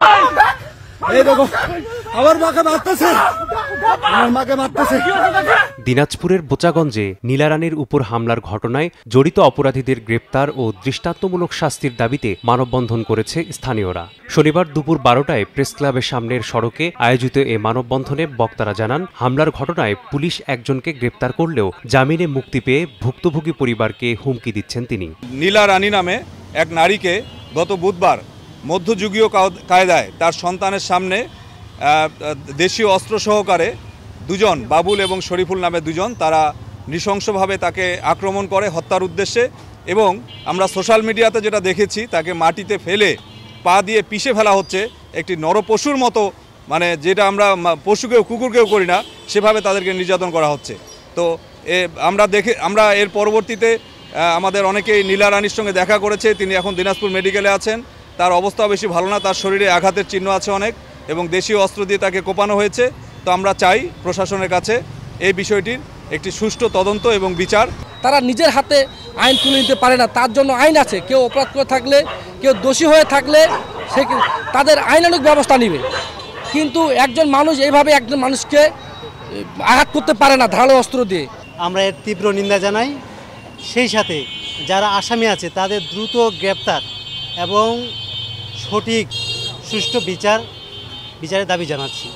এই দেখো আমার মাকে মারতেছে, আমার মাকে মারতেছে। দিনাজপুরের বোচাগঞ্জে নীলারানীর উপর হামলার ঘটনায় জড়িত অপরাধীদের গ্রেপ্তার ও দৃষ্টান্তমূলক শাস্তির দাবিতে মানববন্ধন করেছে স্থানীয়রা। শনিবার দুপুর 12টায় প্রেস ক্লাবের সামনের সড়কে আয়োজিত এ মানববন্ধনে বক্তারা জানান, হামলার ঘটনায় পুলিশ একজনকে গ্রেপ্তার করলেও জামিনে মুক্তি পেয়ে ভুক্তভোগী পরিবারকে হুমকি দিচ্ছেন তিনি। নীলা রানী নামে এক নারীকে গত বুধবার মধ্যযুগীয় কায়দায় তার সন্তানের সামনে দেশীয় অস্ত্র সহকারে দুজন, বাবুল এবং শরীফুল নামে দুজন, তারা নৃশংসভাবে তাকে আক্রমণ করে হত্যার উদ্দেশ্যে। এবং আমরা সোশ্যাল মিডিয়াতে যেটা দেখেছি, তাকে মাটিতে ফেলে পা দিয়ে পিষে ফেলা হচ্ছে, একটি নরপশুর মতো, মানে যেটা আমরা পশুকেও কুকুরকেও করি না সেভাবে তাদেরকে নির্যাতন করা হচ্ছে। তো আমরা এর পরবর্তীতে আমাদের অনেকেই নীলা রানীর সঙ্গে দেখা করেছে। তিনি এখন দিনাজপুর মেডিকেলে আছেন, তার অবস্থাও বেশি ভালো না, তার শরীরে আঘাতের চিহ্ন আছে অনেক এবং দেশীয় অস্ত্র দিয়ে তাকে কোপানো হয়েছে। তো আমরা চাই প্রশাসনের কাছে এই বিষয়টির একটি সুষ্ঠু তদন্ত এবং বিচার। তারা নিজের হাতে আইন তুলে নিতে পারে না, তার জন্য আইন আছে। কেউ অপরাধ করে থাকলে, কেউ দোষী হয়ে থাকলে সে তাদের আইনানুগ ব্যবস্থা নেবে, কিন্তু একজন মানুষ এইভাবে একজন মানুষকে আঘাত করতে পারে না ধারালো অস্ত্র দিয়ে। আমরা এর তীব্র নিন্দা জানাই। সেই সাথে যারা আসামি আছে তাদের দ্রুত গ্রেপ্তার এবং সঠিক সুষ্ঠু বিচারের দাবি জানাচ্ছি।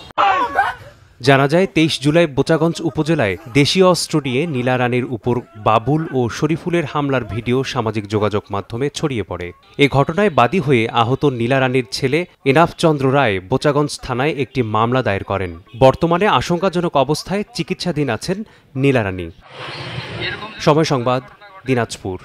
জানা যায়, 23 জুলাই বোচাগঞ্জ উপজেলায় দেশীয় অস্ত্র নিয়ে নীলা রানীর উপর বাবুল ও শরীফুলের হামলার ভিডিও সামাজিক যোগাযোগ মাধ্যমে ছড়িয়ে পড়ে। এ ঘটনায় বাদী হয়ে আহত নীলা রানীর ছেলে এনাফ চন্দ্র রায় বোচাগঞ্জ থানায় একটি মামলা দায়ের করেন। বর্তমানে আশঙ্কাজনক অবস্থায় চিকিৎসাধীন আছেন নীলা রানী। সময় সংবাদ, দিনাজপুর।